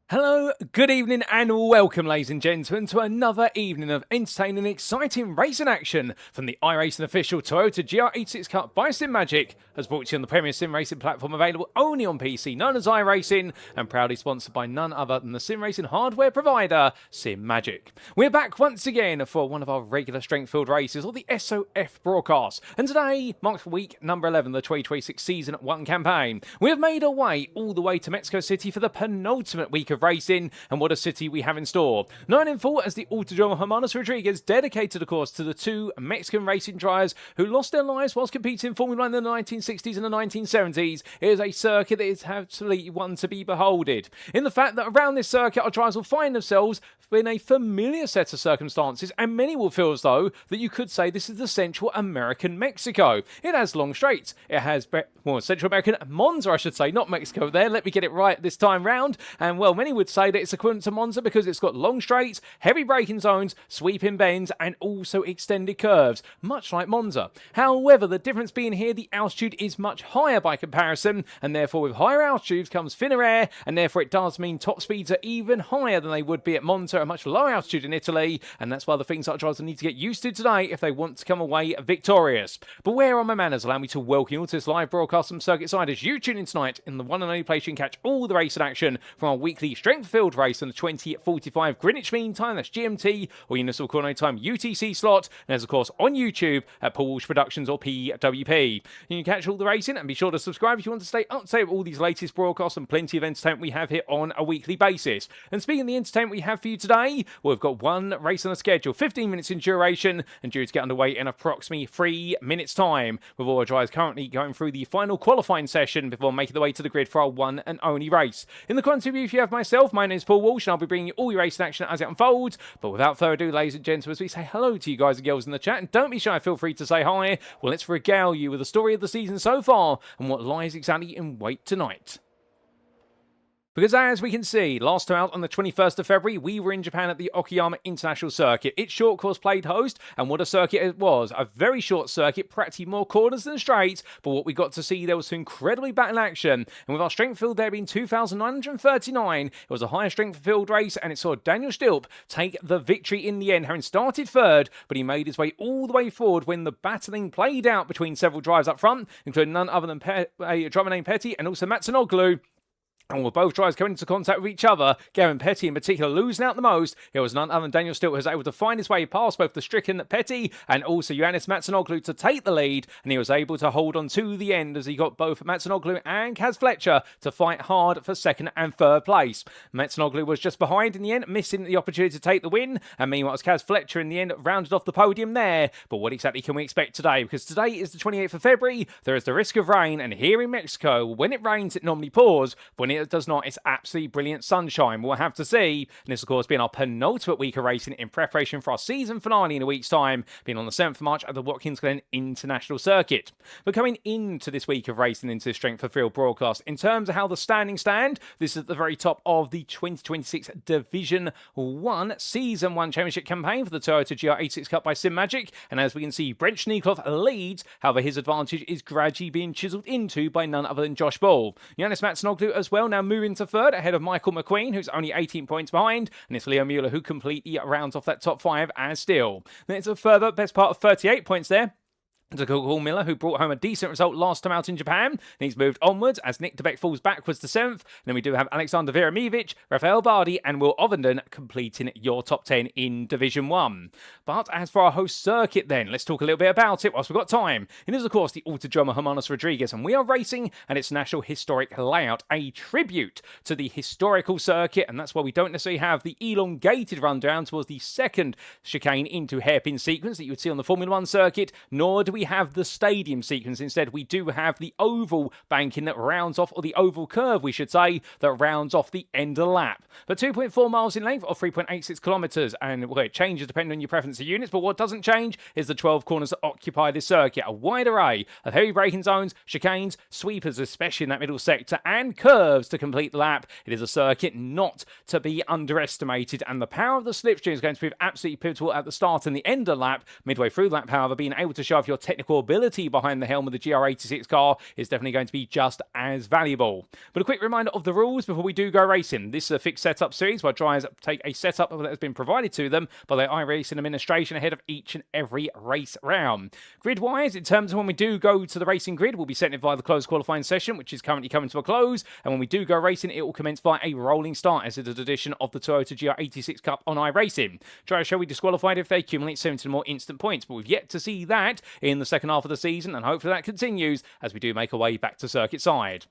Hello, good evening and welcome ladies and gentlemen to another evening of entertaining and exciting racing action from the iRacing official Toyota GR86 Cup by SIMAGIC, as brought to you on the premier sim racing platform available only on PC known as iRacing and proudly sponsored by none other than the sim racing hardware provider SIMAGIC. We're back once again for one of our regular strength field races or the SoF broadcast, and today marks week number 11 of the 2026 season 1 campaign. We have made our way all the way to Mexico City for the penultimate week of racing, and what a city we have in store. 9 and 4 as the Autódromo Hermanos Rodriguez, dedicated of course to the two Mexican racing drivers who lost their lives whilst competing in Formula 1 in the 1960s and the 1970s. It is a circuit that is absolutely one to be beholded, in the fact that around this circuit our drivers will find themselves in a familiar set of circumstances, and many will feel as though that you could say this is the Central American Mexico. It has long straights, it has Central American Monza, I should say, not Mexico there, let me get it right this time round, and well, many would say that it's equivalent to Monza because it's got long straights, heavy braking zones, sweeping bends, and also extended curves, much like Monza. However, the difference being here, the altitude is much higher by comparison, and therefore with higher altitudes comes thinner air, and therefore it does mean top speeds are even higher than they would be at Monza, a much lower altitude in Italy, and that's one of the things that drivers need to get used to today if they want to come away victorious. But where are my manners? Allow me to welcome you all to this live broadcast from Circuit Side as you tune in tonight in the one and only place you can catch all the racing action from our weekly strength field race on the 20:45 Greenwich Mean Time, that's GMT, or Universal Coordinate Time UTC slot, and as of course on YouTube at Paul Walsh Productions or PWP. You can catch all the racing and be sure to subscribe if you want to stay up to date with all these latest broadcasts and plenty of entertainment we have here on a weekly basis. And speaking of the entertainment we have for you today, well, we've got one race on the schedule, 15 minutes in duration, and due to get underway in approximately 3 minutes time, with all our drivers currently going through the final qualifying session before making their way to the grid for our one and only race. In the content review, if you have myself, my name is Paul Walsh, and I'll be bringing you all your racing action as it unfolds. But without further ado, ladies and gentlemen, as we say hello to you guys and girls in the chat, and don't be shy, feel free to say hi. Well, let's regale you with the story of the season so far and what lies exactly in wait tonight. Because as we can see, last time out on the 21st of February, we were in Japan at the Okayama International Circuit. Its short course played host, and what a circuit it was. A very short circuit, practically more corners than straights, but what we got to see, there was some incredibly battle action. And with our strength field there being 2,939, it was a higher strength field race, and it saw Daniel Stilp take the victory in the end, having started third, but he made his way all the way forward when the battling played out between several drivers up front, including none other than a driver named Petty and also Matsunoglu. And with both drivers coming into contact with each other, Gavin Petty in particular losing out the most, it was none other than Daniel Stilp who was able to find his way past both the stricken Petty and also Ioannis Matsunoglu to take the lead, and he was able to hold on to the end as he got both Matsunoglu and Kaz Fletcher to fight hard for second and third place. Matsunoglu was just behind in the end, missing the opportunity to take the win, and meanwhile as Kaz Fletcher in the end rounded off the podium there. But what exactly can we expect today? Because today is the 28th of February, there is the risk of rain, and here in Mexico, when it rains it normally pours, but when it does not, it's absolutely brilliant sunshine. We'll have to see. And this, of course, being our penultimate week of racing in preparation for our season finale in a week's time, being on the 7th of March at the Watkins Glen International Circuit. But coming into this week of racing into the Strength for Field broadcast, in terms of how the standings stand, this is at the very top of the 2026 Division 1 Season 1 Championship campaign for the Toyota GR86 Cup by SIMAGIC. And as we can see, Brent Schneekloff leads. However, his advantage is gradually being chiselled into by none other than Josh Ball. Ioannis Matsunoglu as well, now moving to third ahead of Michael McQueen, who's only 18 points behind, and it's Leo Mueller who completely rounds off that top 5 as still. Then it's a further best part of 38 points there to Paul Miller, who brought home a decent result last time out in Japan. And he's moved onwards as Nick DeBeck falls backwards to 7th. And then we do have Alexander Viramievich, Rafael Bardi, and Will Ovenden completing your top 10 in Division 1. But as for our host circuit then, let's talk a little bit about it whilst we've got time. It is, of course, the Autódromo Hermanos Rodriguez, and we are racing at its national historic layout, a tribute to the historical circuit, and that's why we don't necessarily have the elongated rundown towards the second chicane into hairpin sequence that you would see on the Formula 1 circuit, nor do we have the stadium sequence. Instead, we do have the oval banking that rounds off, or the oval curve, we should say, that rounds off the end of the lap. But 2.4 miles in length, or 3.86 kilometres, and well, it changes depending on your preference of units, but what doesn't change is the 12 corners that occupy this circuit. A wide array of heavy braking zones, chicanes, sweepers, especially in that middle sector, and curves to complete the lap. It is a circuit not to be underestimated, and the power of the slipstream is going to prove absolutely pivotal at the start and the end of the lap. Midway through the lap, however, being able to show off your technical ability behind the helm of the GR86 car is definitely going to be just as valuable. But a quick reminder of the rules before we do go racing. This is a fixed setup series where drivers take a setup that has been provided to them by their iRacing administration ahead of each and every race round. Grid-wise, in terms of when we do go to the racing grid, we'll be setting it via the closed qualifying session, which is currently coming to a close. And when we do go racing, it will commence via a rolling start as it is an edition of the Toyota GR86 Cup on iRacing. Drivers shall be disqualified if they accumulate 70 or more instant points, but we've yet to see that in the second half of the season, and hopefully that continues as we do make our way back to circuit side.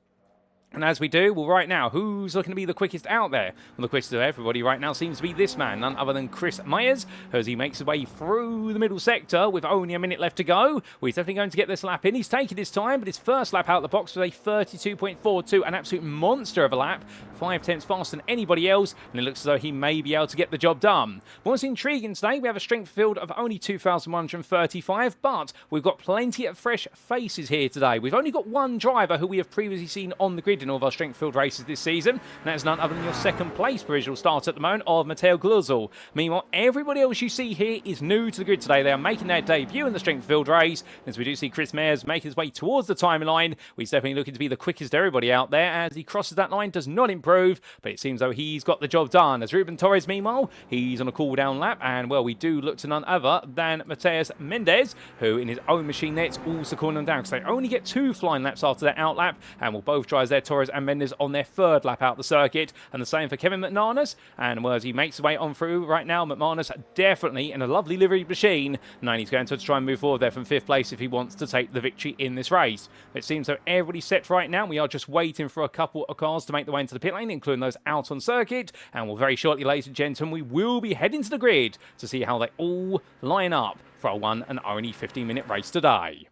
And as we do, well, right now, who's looking to be the quickest out there? Well, the quickest of everybody right now seems to be this man, none other than Chris Myers, as he makes his way through the middle sector with only a minute left to go. Well, he's definitely going to get this lap in. He's taking his time, but his first lap out of the box was a 32.42, an absolute monster of a lap, 5/10 faster than anybody else, and it looks as though he may be able to get the job done. What's intriguing today, we have a strength field of only 2,135, but we've got plenty of fresh faces here today. We've only got one driver who we have previously seen on the grid in all of our strength field races this season, and that's none other than your second place provisional start at the moment of Matteo Gazoo. Meanwhile, everybody else you see here is new to the grid today. They are making their debut in the strength field race, as we do see Chris Myers make his way towards the timeline. He's definitely looking to be the quickest of everybody out there. As he crosses that line, does not improve, but it seems though he's got the job done. As Ruben Torres, meanwhile, he's on a cool down lap, and well, we do look to none other than Mateus Mendez, who in his own machine there, it's also cooling them down because they only get 2 flying laps after their out lap, and will both drive their Torres and Mendes on their 3rd lap out the circuit. And the same for Kevin McManus. And well, as he makes his way on through right now, McManus definitely in a lovely livery machine. Now he's going to try and move forward there from 5th place if he wants to take the victory in this race. It seems that everybody's set right now. We are just waiting for a couple of cars to make their way into the pit lane, including those out on circuit. And well, very shortly, ladies and gentlemen, we will be heading to the grid to see how they all line up for a one and only 15-minute race today.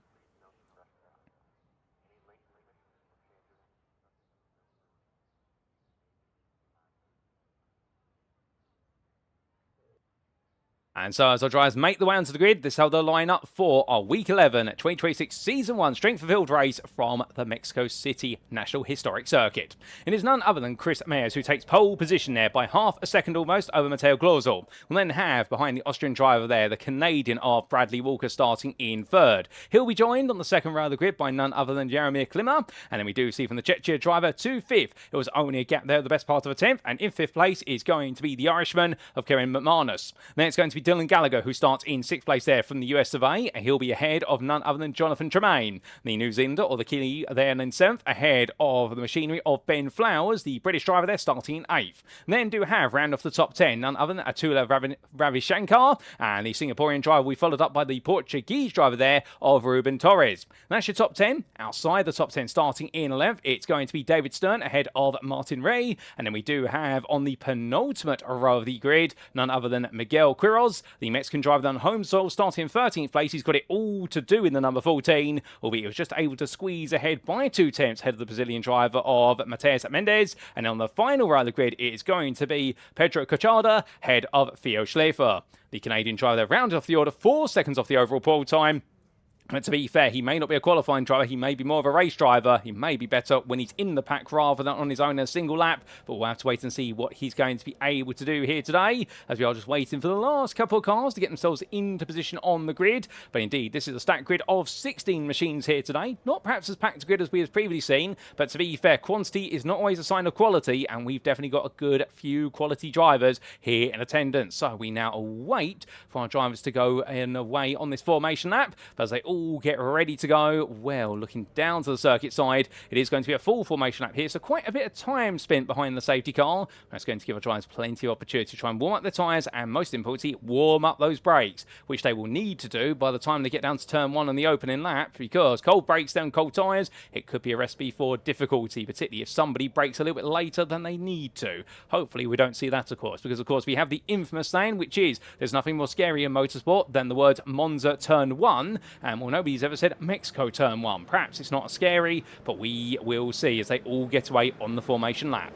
And so as our drivers make the way onto the grid, this is how they'll line up for our Week 11 2026 Season 1 Strength of Field race from the Mexico City National Historic Circuit. It is none other than Chris Myers who takes pole position there by half a second almost over Matteo Gazoo. We'll then have behind the Austrian driver there the Canadian of Bradley Walker starting in 3rd. He'll be joined on the 2nd row of the grid by none other than Jaromir Klima. And then we do see from the Czechia driver to 5th. It was only a gap there, the best part of a 10th. And in 5th place is going to be the Irishman of Kevin McManus. Then it's going to be Dylan Gallagher, who starts in 6th place there from the US of A, and he'll be ahead of none other than Jonathan Tremaine. The New Zealander, or the Kiwi, there in 7th, ahead of the machinery of Ben Flowers, the British driver there, starting in 8th. And then do have, round off the top 10, none other than Atula Ravishankar, and the Singaporean driver we followed up by the Portuguese driver there of Ruben Torres. And that's your top 10. Outside the top 10, starting in 11th, it's going to be David Stern ahead of Martin Ray. And then we do have on the penultimate row of the grid, none other than Miguel Quiroz, the Mexican driver on home soil, starting in 13th place. He's got it all to do in the number 14, albeit he was just able to squeeze ahead by 2 tenths ahead of the Brazilian driver of Mateus Mendez. And on the final row of the grid, it is going to be Pedro Cachada, head of Theo Schläfer. The Canadian driver there rounded off the order 4 seconds off the overall pole time. But to be fair, he may not be a qualifying driver. He may be more of a race driver. He may be better when he's in the pack rather than on his own in a single lap. But we'll have to wait and see what he's going to be able to do here today, as we are just waiting for the last couple of cars to get themselves into position on the grid. But indeed, this is a stacked grid of 16 machines here today. Not perhaps as packed a grid as we have previously seen, but to be fair, quantity is not always a sign of quality, and we've definitely got a good few quality drivers here in attendance. So we now await for our drivers to go in away on this formation lap, but as they all get ready to go. Well, looking down to the circuit side, it is going to be a full formation lap here, so quite a bit of time spent behind the safety car. That's going to give our drivers plenty of opportunity to try and warm up their tyres and, most importantly, warm up those brakes, which they will need to do by the time they get down to turn 1 on the opening lap, because cold brakes down cold tyres, it could be a recipe for difficulty, particularly if somebody brakes a little bit later than they need to. Hopefully we don't see that, of course, because of course we have the infamous saying, which is there's nothing more scary in motorsport than the words Monza turn 1, and well, nobody's ever said Mexico turn 1. Perhaps it's not as scary, but we will see as they all get away on the formation lap.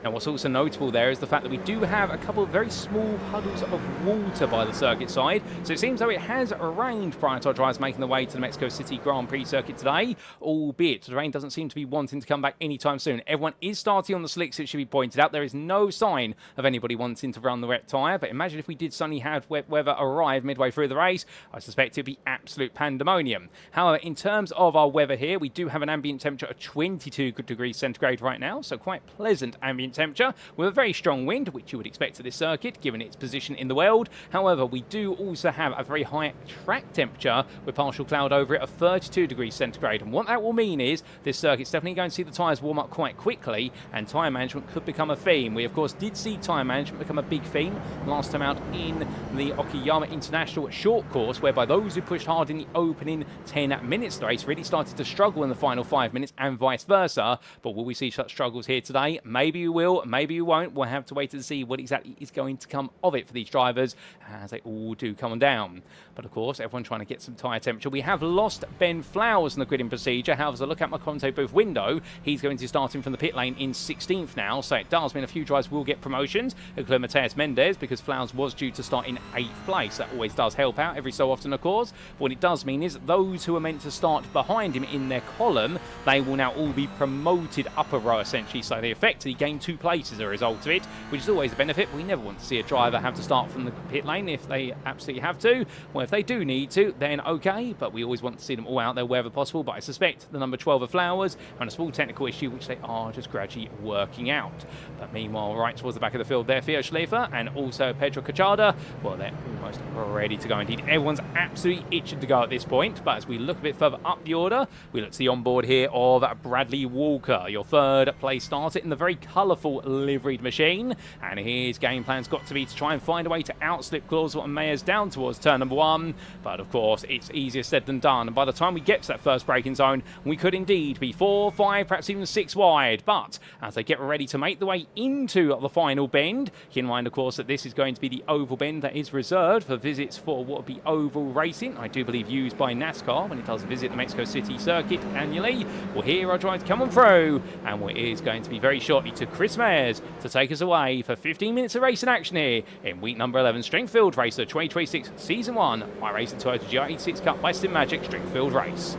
Now, what's also notable there is the fact that we do have a couple of very small puddles of water by the circuit side. So it seems though it has rained prior to our drivers making their way to the Mexico City Grand Prix circuit today, albeit the rain doesn't seem to be wanting to come back anytime soon. Everyone is starting on the slicks, it should be pointed out. There is no sign of anybody wanting to run the wet tyre, but imagine if we did suddenly have wet weather arrive midway through the race. I suspect it'd be absolute pandemonium. However, in terms of our weather here, we do have an ambient temperature of 22 degrees centigrade right now, so quite pleasant ambient temperature with a very strong wind, which you would expect at this circuit given its position in the world. However, we do also have a very high track temperature with partial cloud over it of 32 degrees centigrade, and what that will mean is this circuit's definitely going to see the tyres warm up quite quickly, and tyre management could become a theme. We of course did see tyre management become a big theme last time out in the Okayama International short course, whereby those who pushed hard in the opening 10 minutes of the race really started to struggle in the final 5 minutes and vice versa. But will we see such struggles here today? Maybe we will, maybe we won't. We'll have to wait and see what exactly is going to come of it for these drivers as they all do come on down. But of course, everyone trying to get some tyre temperature. We have lost Ben Flowers in the gridding procedure. However, as I look at my commentator booth window, he's going to start in from the pit lane in 16th now. So it does mean a few drivers will get promotions, including Mateus Mendez, because Flowers was due to start in 8th place. That always does help out every so often, of course. But what it does mean is those who are meant to start behind him in their column, they will now all be promoted up a row essentially. So they effectively gain 2 places as a result of it, which is always a benefit. We never want to see a driver have to start from the pit lane if they absolutely have to. Well, if they do need to, then okay, but we always want to see them all out there wherever possible. But I suspect the number 12 of Flowers and a small technical issue which they are just gradually working out. But meanwhile, right towards the back of the field there, Theo Schleifer and also Pedro Cachada, well, they're almost ready to go indeed. Everyone's absolutely itching to go at this point. But as we look a bit further up the order, we look to the onboard here of Bradley Walker, your 3rd place starter in the very colourful liveried machine. And his game plan's got to be to try and find a way to outslip Clausel and Mayers down towards turn number 1. But of course, it's easier said than done. And by the time we get to that first braking zone, we could indeed be 4, 5, perhaps even 6 wide. But as they get ready to make the way into the final bend, keep in mind, of course, that this is going to be the oval bend that is reserved for visits for what would be oval racing, I do believe used by NASCAR when it does visit the Mexico City circuit annually. Well, here our drives come on through, and it is going to be very shortly to Chris Mayers to take us away for 15 minutes of racing action here in week number 11, Stringfield Racer 2026 Season 1, iRacing Toyota GR86 Cup by SIMAGIC Stringfield Race.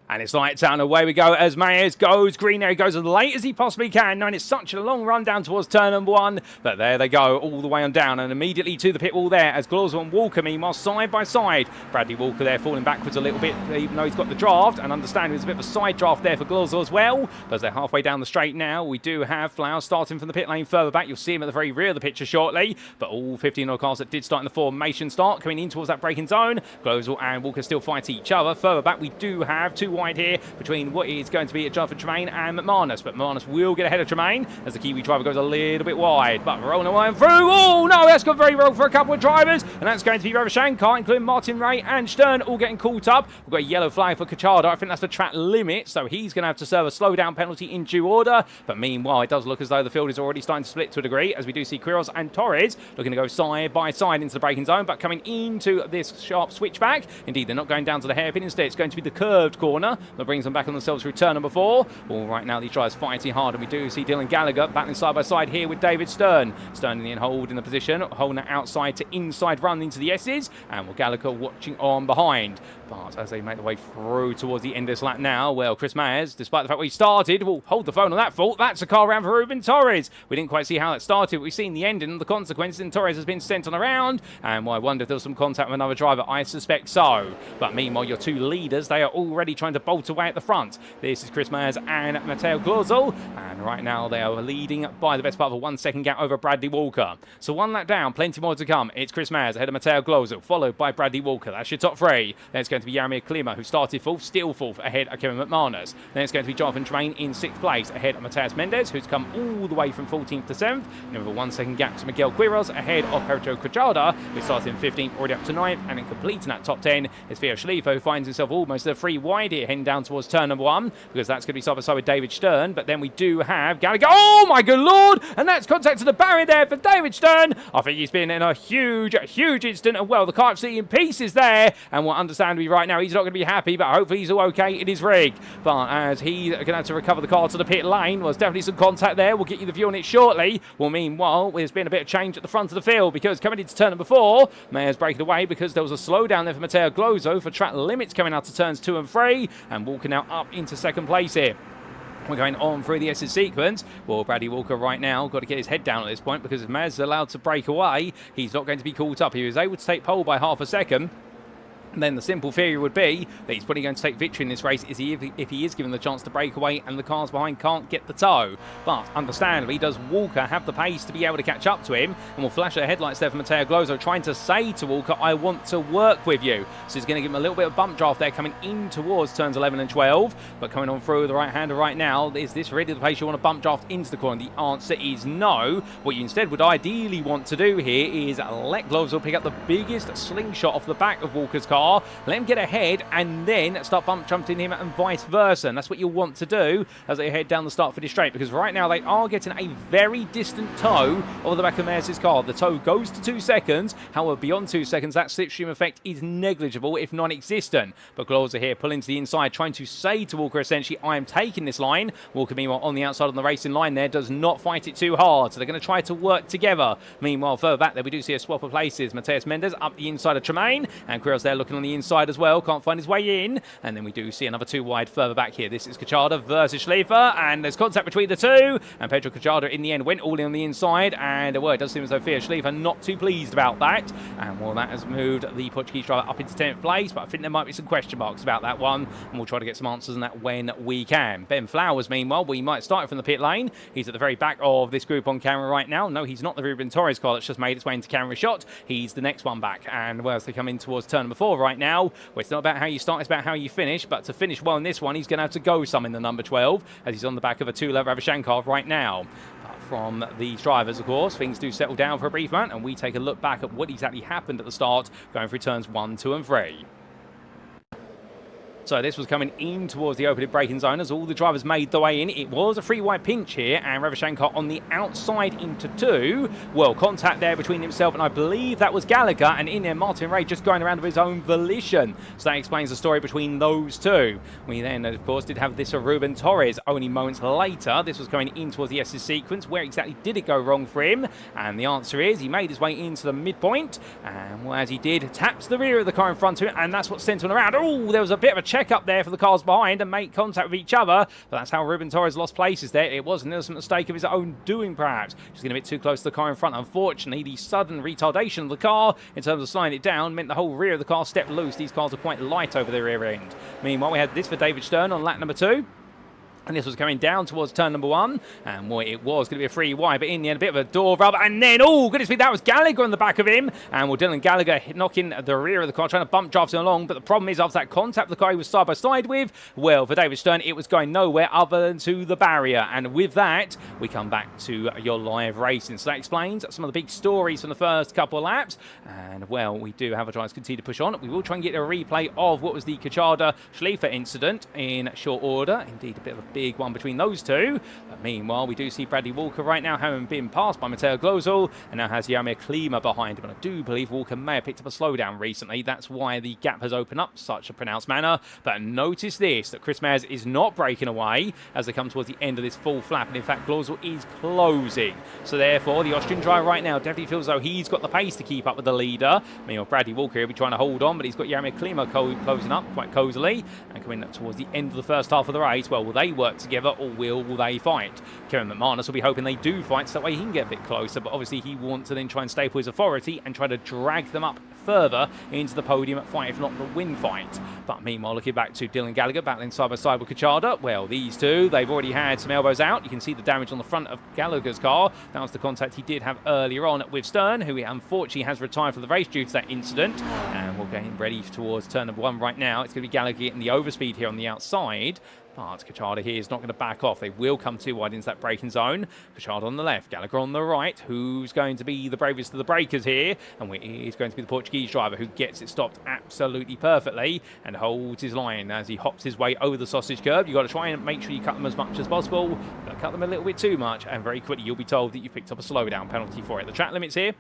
And it's lights out and away we go as Mayers goes green. There he goes as late as he possibly can. And it's such a long run down towards turn number 1. But there they go all the way on down and immediately to the pit wall there as Glorzo and Walker meanwhile side by side. Bradley Walker there falling backwards a little bit even though he's got the draft. And understand there's a bit of a side draft there for Glorzo as well. But as they're halfway down the straight now, we do have Flowers starting from the pit lane further back. You'll see him at the very rear of the picture shortly. But all 15 other cars that did start in the formation start coming in towards that braking zone. Glorzo and Walker still fight each other. Further back we do have 2 wide here between what is going to be a drive for Tremaine and McManus, but McManus will get ahead of Tremaine as the Kiwi driver goes a little bit wide, but rolling away and through. Oh no, that's gone very well for a couple of drivers, and that's going to be Ravashankar, including Martin Ray and Stern, all getting caught up. We've got a yellow flag for Cachada. I think that's the track limit, so he's going to have to serve a slowdown penalty in due order. But meanwhile, it does look as though the field is already starting to split to a degree, as we do see Quiros and Torres looking to go side by side into the braking zone, but coming into this sharp switchback. Indeed, they're not going down to the hairpin. Instead, it's going to be the curved corner that brings them back on themselves through turn number 4. Well, right now, these drivers fighting hard, and we do see Dylan Gallagher battling side by side here with David Stern. Stern in the end holding the position, holding it outside to inside run into the S's, and Gallagher watching on behind. But as they make their way through towards the end of this lap now, well, Chris Mayers, despite the fact we started, will hold the phone on that fault. That's a car round for Ruben Torres. We didn't quite see how that started. We've seen the ending and the consequences, and Torres has been sent on around. And well, I wonder if there was some contact with another driver. I suspect so. But meanwhile, your 2 leaders, they are already trying to bolt away at the front. This is Chris Mayers and Matteo Glorzo. And right now, they are leading by the best part of a 1 second gap over Bradley Walker. So 1 lap down, plenty more to come. It's Chris Mayers ahead of Matteo Glorzo, followed by Bradley Walker. That's your top 3. Let's go going to be Jaromir Klima, who started fourth, still fourth, ahead of Kevin McManus. Then it's going to be Jonathan Train in 6th place, ahead of Mateus Mendes, who's come all the way from 14th to 7th. And with a 1 second gap to Miguel Quiroz, ahead of Pedro Quijada, who started in 15th, already up to 9th. And then completing that top 10 is Theo Schliefer, who finds himself almost a 3 wide here, heading down towards turn number 1, because that's going to be side by side with David Stern. But then we do have Gallagher. Oh my good lord! And that's contact to the barrier there for David Stern. I think he's been in a huge incident. And well, the car absolutely in pieces there. And we'll understandably right now, he's not going to be happy, but hopefully he's all okay. It is rigged. But as he's going to have to recover the car to the pit lane, well, there's definitely some contact there. We'll get you the view on it shortly. Well, meanwhile, there's been a bit of change at the front of the field, because coming into turn number 4, Mayer's breaking away because there was a slowdown there for Matteo Glozo for track limits coming out to turns 2 and 3, and walking now up into 2nd place here. We're going on through the SS sequence. Well, Bradley Walker right now got to get his head down at this point, because if Maz is allowed to break away, he's not going to be caught up. He was able to take pole by half a second. And then the simple theory would be that he's probably going to take victory in this race if he is given the chance to break away and the cars behind can't get the tow. But understandably, does Walker have the pace to be able to catch up to him? And we'll flash our headlights there for Matteo Glozo, trying to say to Walker, I want to work with you. So he's going to give him a little bit of bump draft there, coming in towards turns 11 and 12. But coming on through the right-hander right now, is this really the place you want to bump draft into the corner? The answer is no. What you instead would ideally want to do here is let Glozo pick up the biggest slingshot off the back of Walker's car, let him get ahead, and then start bump jumping him and vice versa. And that's what you'll want to do as they head down the start-finish straight, because right now they are getting a very distant tow over the back of Mears' car. The tow goes to 2 seconds. However, beyond 2 seconds, that slipstream effect is negligible, if non-existent. But Glozer here pulling to the inside, trying to say to Walker, essentially, I am taking this line. Walker, meanwhile, on the outside on the racing line there, does not fight it too hard. So they're going to try to work together. Meanwhile, further back there, we do see a swap of places. Mateus Mendes up the inside of Tremaine, and Quiroz there looking on the inside as well, can't find his way in. And then we do see another 2 wide further back here. This is Quijada versus Schliefer, and there's contact between the two, and Pedro Quijada in the end went all in on the inside, and well, it does seem as though Theo Schliefer not too pleased about that. And well, that has moved the Portuguese driver up into 10th place, but I think there might be some question marks about that one, and we'll try to get some answers on that when we can. Ben Flowers, meanwhile, we might start from the pit lane. He's at the very back of this group on camera right now. No, he's not the Ruben Torres car that's just made its way into camera shot. He's the next one back, and well, as they come in towards turn number 4 right now, well, it's not about how you start, it's about how you finish. But to finish well in this one, he's going to have to go some in the number 12, as he's on the back of a 2-lever Avashankar right now. From these drivers, of course, things do settle down for a brief moment, and we take a look back at what exactly happened at the start, going through turns 1, 2 and 3. So this was coming in towards the opening braking zone as all the drivers made the way in. It was a 3-wide pinch here, and Ravashankar on the outside into 2. Well, contact there between himself and I believe that was Gallagher, and in there Martin Ray just going around of his own volition. So that explains the story between those two. We then, of course, did have this Ruben Torres only moments later. This was coming in towards the SS sequence. Where exactly did it go wrong for him? And the answer is he made his way into the midpoint, and well, as he did, taps the rear of the car in front of him, and that's what sent him around. Oh, there was a bit of a check up there for the cars behind and make contact with each other, but that's how Ruben Torres lost places there. It was an innocent mistake of his own doing, perhaps. Just getting a bit too close to the car in front. Unfortunately, the sudden retardation of the car in terms of slowing it down meant the whole rear of the car stepped loose. These cars are quite light over the rear end. Meanwhile, we had this for David Stern on lap number 2. And this was coming down towards turn number 1. And boy, it was going to be a 3 wide, but in the end, a bit of a door rub. And then, oh, goodness me, that was Gallagher on the back of him. And well, Dylan Gallagher knocking the rear of the car, trying to bump drafts him along. But the problem is, after that contact with the car he was side by side with, well, for David Stern, it was going nowhere other than to the barrier. And with that, we come back to your live racing. So that explains some of the big stories from the first couple of laps. And well, we do have a try to continue to push on. We will try and get a replay of what was the Quijada Schliefer incident in short order. Indeed, a bit of a big one between those two. But meanwhile, we do see Bradley Walker right now having been passed by Matteo Glozel, and now has Jaromir Klima behind him. And I do believe Walker may have picked up a slowdown recently. That's why the gap has opened up such a pronounced manner. But notice this, that Chris Mayers is not breaking away as they come towards the end of this full flap. And in fact, Glozel is closing. So therefore, the Austrian driver right now definitely feels as though he's got the pace to keep up with the leader. Meanwhile, Bradley Walker will be trying to hold on, but he's got Jaromir Klima closing up quite cosily and coming up towards the end of the first half of the race. Well, will they work work together, or will they fight? Kevin McManus will be hoping they do fight, so that way he can get a bit closer, but obviously he wants to then try and staple his authority and try to drag them up further into the podium fight, if not the win fight. But meanwhile, looking back to Dylan Gallagher battling side by side with Kachada, well, these two, they've already had some elbows out. You can see the damage on the front of Gallagher's car. That was the contact he did have earlier on with Stern, who unfortunately has retired for the race due to that incident. And we'll get him ready towards turn number 1 right now. It's going to be Gallagher getting the overspeed here on the outside. But Kachada here is not going to back off. They will come too wide into that braking zone. Kachada on the left, Gallagher on the right. Who's going to be the bravest of the breakers here? And he's going to be the Portuguese driver who gets it stopped absolutely perfectly and holds his line as he hops his way over the sausage curb. You've got to try and make sure you cut them as much as possible. But cut them a little bit too much, and very quickly you'll be told that you picked up a slowdown penalty for it. The track limits here,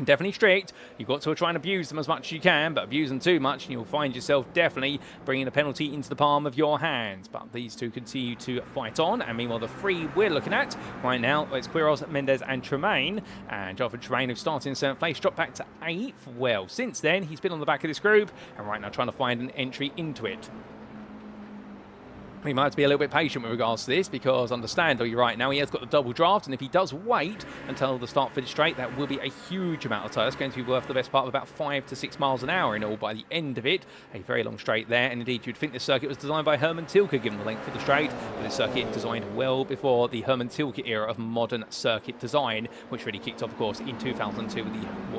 definitely strict. You've got to try and abuse them as much as you can, but abuse them too much and you'll find yourself definitely bringing a penalty into the palm of your hands. But these two continue to fight on, and meanwhile the 3 we're looking at right now, it's Quiros, Mendez and Tremaine. And Jonathan Tremaine, who started in 7th place, dropped back to 8th. Well, since then he's been on the back of this group and right now trying to find an entry into it. We might have to be a little bit patient with regards to this, because understandably right now he has got the double draft, and if he does wait until the start finish straight, that will be a huge amount of time. That's going to be worth the best part of about 5 to 6 miles an hour in all by the end of it. A very long straight there, and indeed you'd think this circuit was designed by Herman Tilke given the length of the straight, but this circuit designed well before the Herman Tilke era of modern circuit design, which really kicked off of course in 2002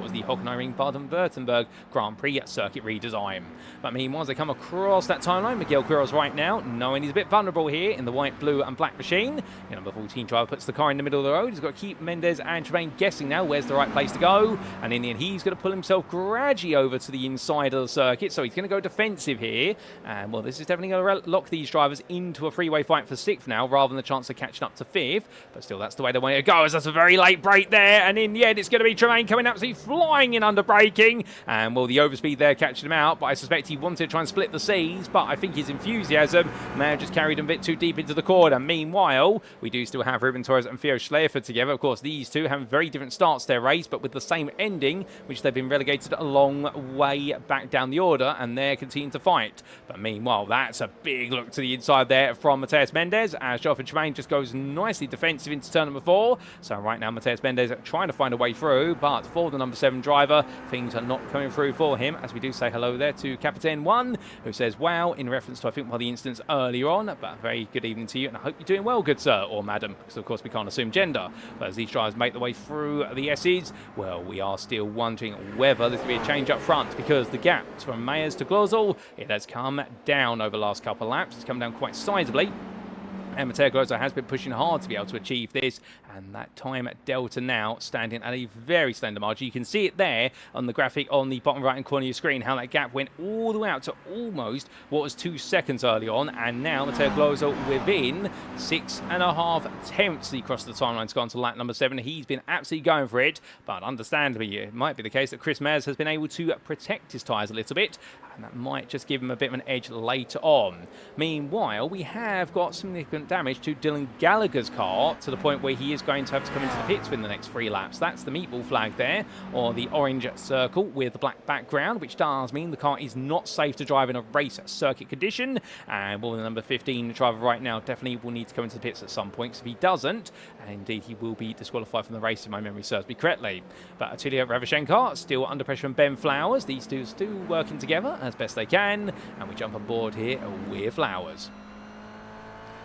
with the Hockenheimring Baden-Württemberg Grand Prix circuit redesign. But meanwhile, as they come across that timeline, Miguel Quiros right now, knowing he's a bit vulnerable here in the white, blue and black machine. The number 14 driver puts the car in the middle of the road. He's got to keep Mendez and Tremaine guessing now where's the right place to go. And in the end, he's going to pull himself gradually over to the inside of the circuit. So he's going to go defensive here. And well, this is definitely going to lock these drivers into a freeway fight for 6th now, rather than the chance of catching up to 5th. But still, that's the way they want it to go, as that's a very late break there. And in the end, it's going to be Tremaine coming absolutely flying in under braking. And well, the overspeed there catching him out. But I suspect he wanted to try and split the seas. But I think his enthusiasm may have just carried him a bit too deep into the corner. Meanwhile, we do still have Ruben Torres and Theo Schleifer together. Of course, these two have very different starts to their race, but with the same ending, which they've been relegated a long way back down the order, and they're continuing to fight. But meanwhile, that's a big look to the inside there from Mateus Mendez, as Jonathan Tremaine just goes nicely defensive into turn number 4. So right now, Mateus Mendez trying to find a way through, but for the number 7 driver, things are not coming through for him, as we do say hello there to Captain 1, who says, wow, in reference to, I think, one of the incidents earlier on. But very good evening to you, and I hope you're doing well, good sir, or madam, because of course we can't assume gender. But as these drivers make their way through the S's, well, we are still wondering whether this will be a change up front, because the gap from Mayers to Glosel, it has come down over the last couple of laps. It's come down quite sizably. And Matteo Grosso has been pushing hard to be able to achieve this, and that time delta now standing at a very slender margin. You can see it there on the graphic on the bottom right hand corner of your screen, how that gap went all the way out to almost what was 2 seconds early on, and now Matteo Grosso within 6.5 tenths across the timeline to go on to lap number 7. He's been absolutely going for it, but understandably it might be the case that Chris Mayers has been able to protect his tyres a little bit, and that might just give him a bit of an edge later on. Meanwhile, we have got significant damage to Dylan Gallagher's car, to the point where he is going to have to come into the pits within the next 3 laps. That's the meatball flag there, or the orange circle with the black background, which does mean the car is not safe to drive in a race circuit condition. And well, the number 15 driver right now definitely will need to come into the pits at some point, because if he doesn't, and indeed he will be disqualified from the race if my memory serves me correctly. But Attilio Ravichenko still under pressure from Ben Flowers. These two still working together as best they can, and we jump on board here with Flowers.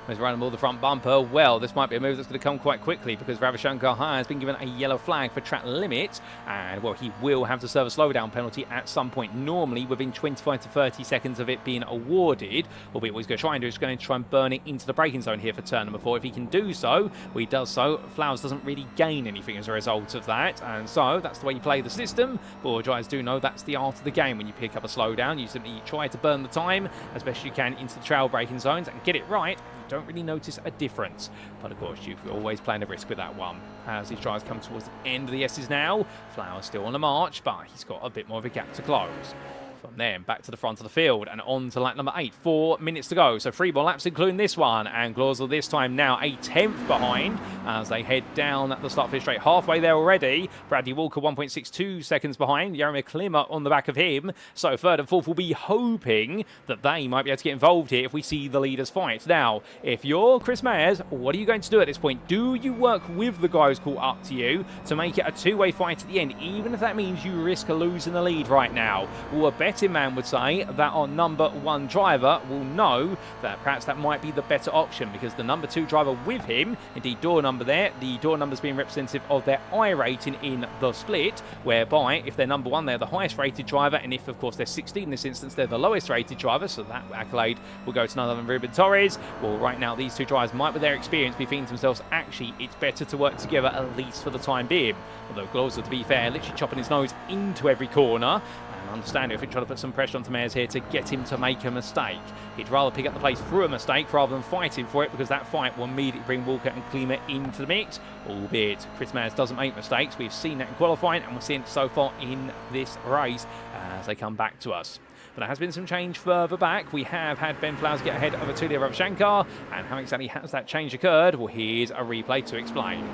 As running more the front bumper, well, this might be a move that's going to come quite quickly, because Ravichenko has been given a yellow flag for track limit, and well, he will have to serve a slowdown penalty at some point, normally within 25 to 30 seconds of it being awarded. Albeit what he's going to try and do is going to try and burn it into the braking zone here for turn number 4. If he can do so, well, he does so. Flowers doesn't really gain anything as a result of that, and so that's the way you play the system. But drivers do know that's the art of the game. When you pick up a slowdown, you simply try to burn the time as best you can into the trail braking zones and get it right. Don't really notice a difference, but of course you've always playing a risk with that one. As these drivers come towards the end of the S's now, Flowers still on the march, but he's got a bit more of a gap to close. From there, back to the front of the field and on to lap number 8. 4 minutes to go. So 3 more laps, including this one. And Gazoo this time now a 10th behind as they head down at the start finish straight. Halfway there already. Bradley Walker 1.62 seconds behind. Jaromir Klima on the back of him. So third and fourth will be hoping that they might be able to get involved here if we see the leaders fight. Now, if you're Chris Mayers, what are you going to do at this point? Do you work with the guys caught up to you to make it a two-way fight at the end, even if that means you risk losing the lead right now? Well, a betting man would say that our number 1 driver will know that perhaps that might be the better option, because the number 2 driver with him, indeed door number there, the door numbers being representative of their I rating in the split, whereby if they're number 1, they're the highest rated driver, and if of course they're 16 in this instance, they're the lowest rated driver, so that accolade will go to none other than Ruben Torres. Well, right now these 2 drivers might with their experience be thinking to themselves, actually it's better to work together at least for the time being. Although Gazoo, to be fair, literally chopping his nose into every corner. Understand if we're trying to put some pressure onto Mayers here to get him to make a mistake. He'd rather pick up the place through a mistake rather than fighting for it, because that fight will immediately bring Walker and Klima into the mix, albeit Chris Mayers doesn't make mistakes. We've seen that in qualifying and we're seeing it so far in this race as they come back to us. But there has been some change further back. We have had Ben Flowers get ahead of Atulia Ravashankar, and how exactly has that change occurred? Well, here's a replay to explain.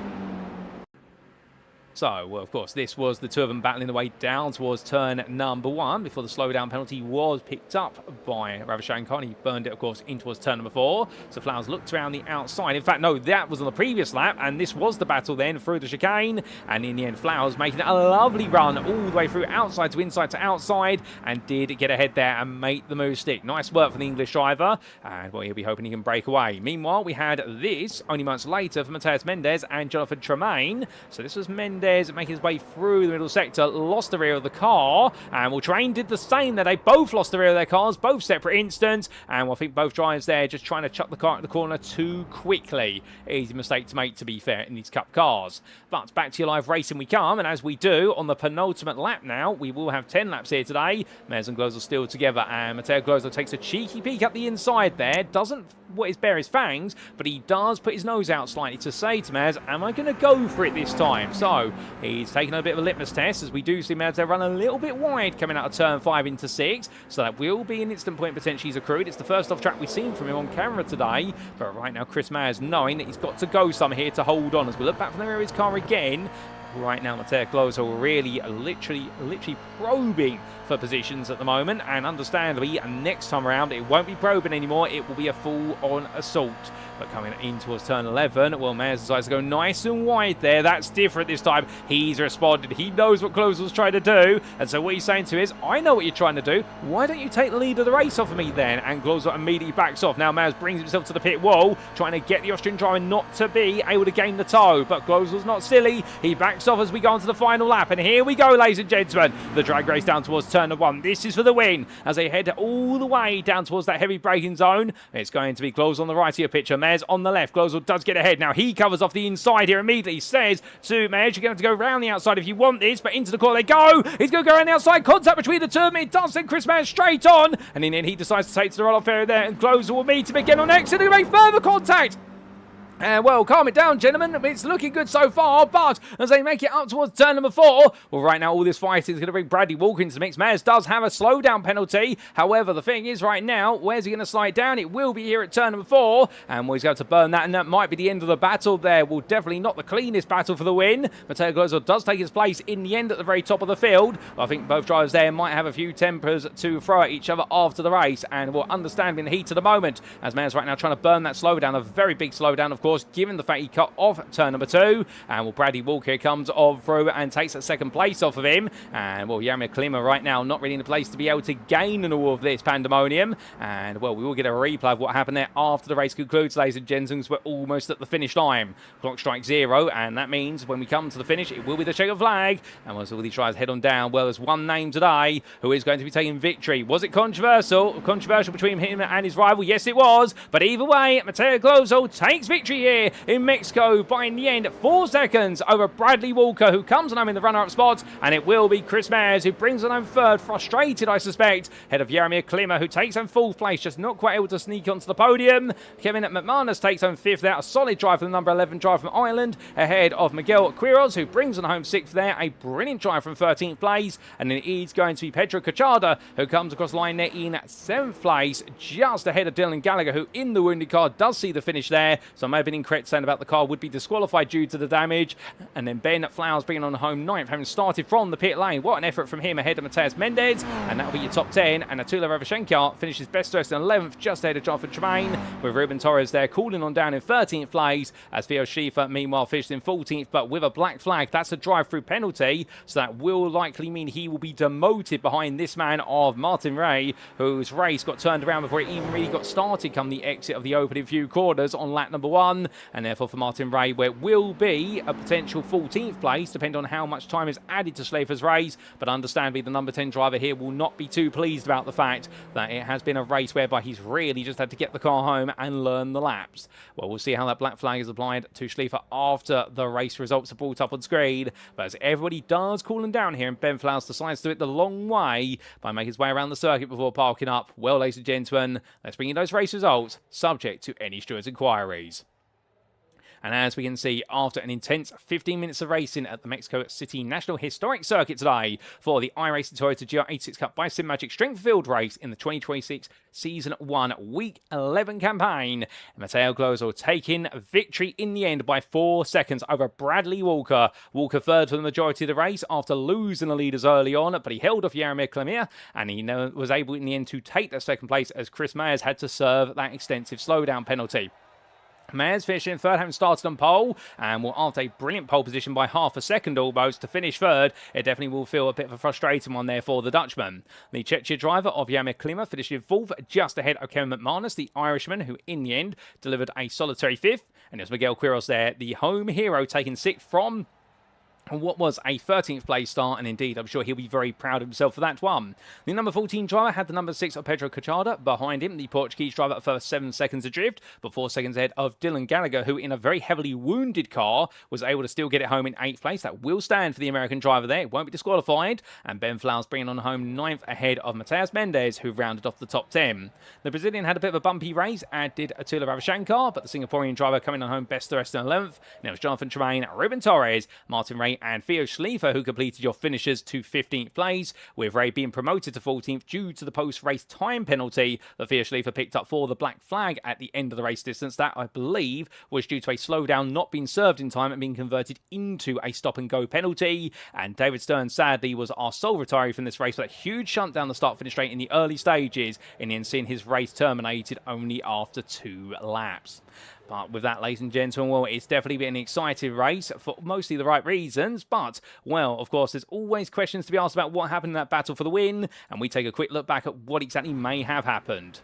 So, well, of course, this was the 2 of them battling the way down towards turn number 1 before the slowdown penalty was picked up by Ravashankar. He burned it, of course, in towards turn number 4. So Flowers looked around the outside. In fact, no, that was on the previous lap, and this was the battle then through the chicane. And in the end, Flowers making a lovely run all the way through outside to outside, and did get ahead there and make the move stick. Nice work from the English driver, and well, he'll be hoping he can break away. Meanwhile, we had this only months later for Mateus Mendes and Jonathan Tremaine. So this was Mendes making his way through the middle sector, lost the rear of the car, and well, Tremaine did the same there. They both lost the rear of their cars, both separate instants, and well, I think both drivers there just trying to chuck the car at the corner too quickly. Easy mistake to make, to be fair, in these Cup cars. But back to your live racing we come, and as we do on the penultimate lap now, we will have 10 laps here today. Mayers and Gazoo still together, and Mateo Gazoo takes a cheeky peek up the inside there, doesn't bare his fangs, but he does put his nose out slightly to say to Mayers, am I going to go for it this time? So he's taking a bit of a litmus test, as we do see Mayers there run a little bit wide coming out of turn 5 into 6, so that will be an instant point potentially he's accrued. It's the first off track we've seen from him on camera today, but right now Chris Mayers knowing that he's got to go some here to hold on. As we look back from the rear of his car again, right now Mateo Gazoo really literally probing for positions at the moment, and understandably next time around it won't be probing anymore, it will be a full-on assault. But coming in towards turn 11, well, Mayers decides to go nice and wide there. That's different this time. He's responded. He knows what Gazoo's trying to do, and so what he's saying to him is, I know what you're trying to do. Why don't you take the lead of the race off of me then? And Gazoo immediately backs off. Now Mayers brings himself to the pit wall, trying to get the Austrian driver not to be able to gain the toe, but Gazoo's not silly. He backs off as we go on to the final lap, and here we go, ladies and gentlemen. The drag race down towards turn 1. This is for the win as they head all the way down towards that heavy braking zone. It's going to be Gazoo on the right of your picture, Mayers on the left. Gazoo does get ahead. Now he covers off the inside here immediately. Says to Mayers, you're going to have to go around the outside if you want this, but into the corner they go. He's going to go around the outside. Contact between the two of them. It does send Chris Mayers straight on, and in the end he decides to take to the roll-off area there, and Gazoo will meet him again on exit and make further contact. Well, calm it down, gentlemen. It's looking good so far, but as they make it up towards turn number 4, well, right now all this fighting is going to bring Bradley Walker into the mix. Mayers does have a slowdown penalty. However, the thing is right now, where's he going to slide down? It will be here at turn number 4, and well, he's going to burn that, and that might be the end of the battle there. Well, definitely not the cleanest battle for the win. Mateo Gazoo does take his place in the end at the very top of the field. I think both drivers there might have a few tempers to throw at each other after the race, and we'll understand in the heat of the moment, as Mayers right now trying to burn that slowdown, a very big slowdown, of course, given the fact he cut off turn number 2. And well, Bradley Walker comes on through and takes that second place off of him. And well, Jaromir Klima right now not really in a place to be able to gain in all of this pandemonium. And well, we will get a replay of what happened there after the race concludes, ladies and gentlemen. We're almost at the finish line. Clock strikes 0, and that means when we come to the finish, it will be the checkered flag. And as all these drivers head on down, well, there's one name today who is going to be taking victory. Was it controversial between him and his rival? Yes, it was. But either way, Mateo Gazoo takes victory here in Mexico by, in the end, 4 seconds over Bradley Walker, who comes on home in the runner-up spot, and it will be Chris Mayers who brings on home third, frustrated, I suspect, ahead of Jaromir Klima, who takes home 4th place, just not quite able to sneak onto the podium. Kevin McManus takes home 5th there, a solid drive from the number 11 driver from Ireland, ahead of Miguel Quiroz, who brings on home 6th there, a brilliant drive from 13th place, and then it is going to be Pedro Cachada, who comes across the line there in 7th place, just ahead of Dylan Gallagher, who in the wounded car does see the finish there, so I may have been incorrect saying about the car would be disqualified due to the damage. And then Ben Flowers bringing on home 9th, having started from the pit lane. What an effort from him ahead of Mateus Mendez, and that'll be your top 10. And Attila Ravashenko finishes best dressed in 11th, just ahead of Jonathan Tremaine, with Ruben Torres there cooling on down in 13th place, as Theo Schiefer meanwhile finished in 14th, but with a black flag. That's a drive-through penalty, so that will likely mean he will be demoted behind this man of Martin Ray, whose race got turned around before it even really got started come the exit of the opening few quarters on lap number 1. And therefore for Martin Ray, where it will be a potential 14th place, depending on how much time is added to Schleifer's race. But understandably, the number 10 driver here will not be too pleased about the fact that it has been a race whereby he's really just had to get the car home and learn the laps. Well, we'll see how that black flag is applied to Schleifer after the race results are brought up on screen. But as everybody does cooling down here, and Ben Flowers decides to do it the long way by making his way around the circuit before parking up. Well, ladies and gentlemen, let's bring you those race results, subject to any stewards' inquiries. And as we can see, after an intense 15 minutes of racing at the Mexico City National Historic Circuit today for the iRacing Toyota GR86 Cup by SIMAGIC Strength Field race in the 2026 Season 1 Week 11 campaign, Mateo Glosel taking victory in the end by 4 seconds over Bradley Walker. Walker third for the majority of the race after losing the leaders early on, but he held off Jaromir Klima, and he was able in the end to take that second place as Chris Mayers had to serve that extensive slowdown penalty. Mayers finishing third, having started on pole, and will after a brilliant pole position by half a second almost to finish third. It definitely will feel a bit of a frustrating one there for the Dutchman. The Czechia driver of Jaromir Klima finishing fourth, just ahead of Kevin McManus, the Irishman, who in the end delivered a solitary fifth. And it was Miguel Quiroz there, the home hero, taking sixth from what was a 13th place start, and indeed I'm sure he'll be very proud of himself for that one. The number 14 driver had the number 6 of Pedro Cachada behind him, the Portuguese driver at first 7 seconds adrift, but 4 seconds ahead of Dylan Gallagher, who in a very heavily wounded car was able to still get it home in 8th place. That will stand for the American driver there, it won't be disqualified. And Ben Flowers bringing on home 9th ahead of Mateus Mendez, who rounded off the top 10. The Brazilian had a bit of a bumpy race, as did Attila Ravashenko, but the Singaporean driver coming on home best the rest in 11th. And it was Jonathan Tremaine, Ruben Torres, Martin Ray and Theo Schleifer who completed your finishes to 15th place, with Ray being promoted to 14th due to the post-race time penalty that Theo Schleifer picked up for the black flag at the end of the race distance. That, I believe, was due to a slowdown not being served in time and being converted into a stop-and-go penalty. And David Stern, sadly, was our sole retiree from this race with a huge shunt down the start-finish straight in the early stages, and then seeing his race terminated only after 2 laps. But with that, ladies and gentlemen, well, it's definitely been an exciting race for mostly the right reasons. But, well, of course, there's always questions to be asked about what happened in that battle for the win. And we take a quick look back at what exactly may have happened.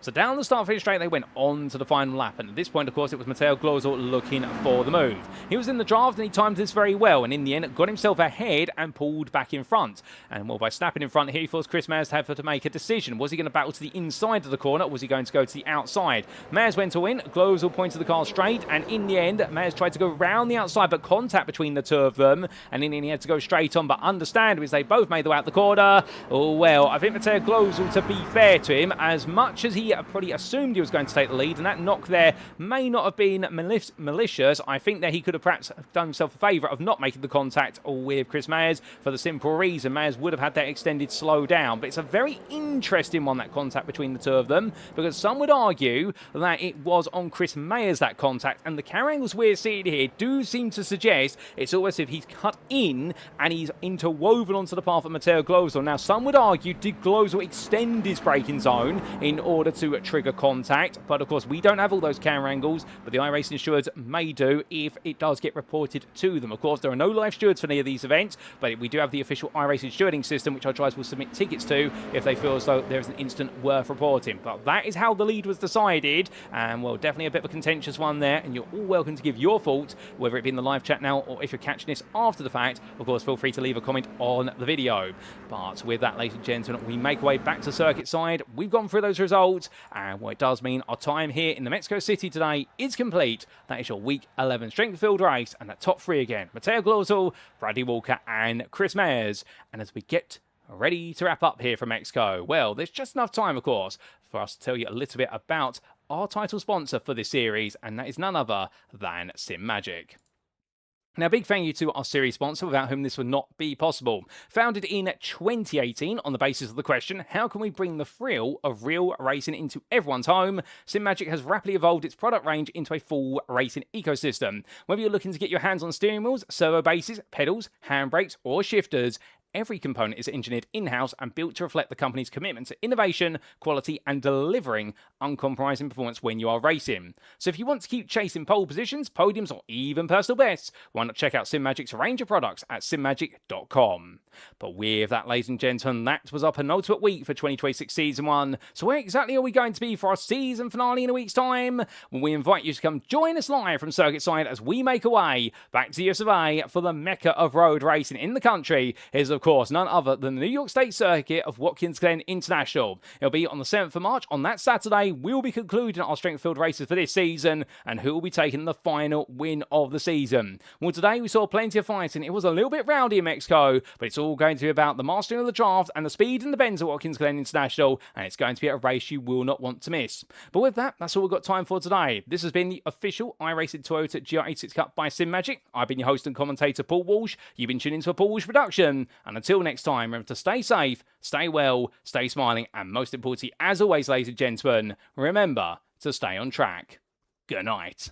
So down the start-finish straight, they went on to the final lap. And at this point, of course, it was Mateo Glosel looking for the move. He was in the draft and he timed this very well. And in the end, got himself ahead and pulled back in front. And well, by snapping in front, he forced Chris Mayers to have to make a decision. Was he going to battle to the inside of the corner, or was he going to go to the outside? Mayers went to win. Glosel pointed the car straight. And in the end, Mayers tried to go round the outside, but contact between the two of them. And in the end, he had to go straight on. But understandably, as they both made their way out the corner, oh, well, I think Mateo Glosel, to be fair to him, as much as he probably assumed he was going to take the lead, and that knock there may not have been malicious. I think that he could have perhaps done himself a favour of not making the contact with Chris Mayers, for the simple reason Mayers would have had that extended slow down. But it's a very interesting one, that contact between the two of them, because some would argue that it was on Chris Mayers, that contact, and the camera angles we're seeing here do seem to suggest it's almost as if he's cut in and he's interwoven onto the path of Mateo Glosel. Now, some would argue, did Glosel extend his braking zone in order to trigger contact? But of course, we don't have all those camera angles, but the iRacing stewards may do if it does get reported to them. Of course, there are no live stewards for any of these events, but we do have the official iRacing stewarding system, which our drivers will submit tickets to if they feel as though there is an incident worth reporting. But that is how the lead was decided, and well, definitely a bit of a contentious one there, and you're all welcome to give your thoughts, whether it be in the live chat now or if you're catching this after the fact. Of course, feel free to leave a comment on the video. But with that, ladies and gentlemen, we make our way back to circuit side. We've gone through those results, And what it does mean, our time here in the Mexico City today is complete. That is your Week 11 strength field race, and the top three again, Mateo Glorzel, Bradley Walker and Chris Mayers. And as we get ready to wrap up here from Mexico, well, there's just enough time, of course, for us to tell you a little bit about our title sponsor for this series, and that is none other than SIMAGIC. Now, big thank you to our series sponsor, without whom this would not be possible. Founded in 2018 on the basis of the question, how can we bring the thrill of real racing into everyone's home? SIMAGIC has rapidly evolved its product range into a full racing ecosystem. Whether you're looking to get your hands on steering wheels, servo bases, pedals, handbrakes or shifters, every component is engineered in-house and built to reflect the company's commitment to innovation, quality, and delivering uncompromising performance when you are racing. So if you want to keep chasing pole positions, podiums, or even personal bests, why not check out SIMAGIC's range of products at simagic.com. But with that, ladies and gentlemen, that was our penultimate week for 2026 Season 1. So where exactly are we going to be for our season finale in a week's time? Well, we invite you to come join us live from Circuit Side as we make our way back to the US of A for the mecca of road racing in the country. Is of course none other than the New York State Circuit of Watkins Glen International. It'll be on the 7th of March. On that Saturday, we'll be concluding our strength field races for this season, and who will be taking the final win of the season. Well, today we saw plenty of fighting. It was a little bit rowdy in Mexico, but it's all going to be about the mastering of the draft and the speed and the bends at Watkins Glen International, and it's going to be a race you will not want to miss. But with that, that's all we've got time for today. This has been the official iRacing Toyota GR86 Cup by SIMAGIC. I've been your host and commentator, Paul Walsh. You've been tuning into a Paul Walsh production, and until next time, remember to stay safe, stay well, stay smiling, and most importantly, as always, ladies and gentlemen, remember to stay on track. Good night.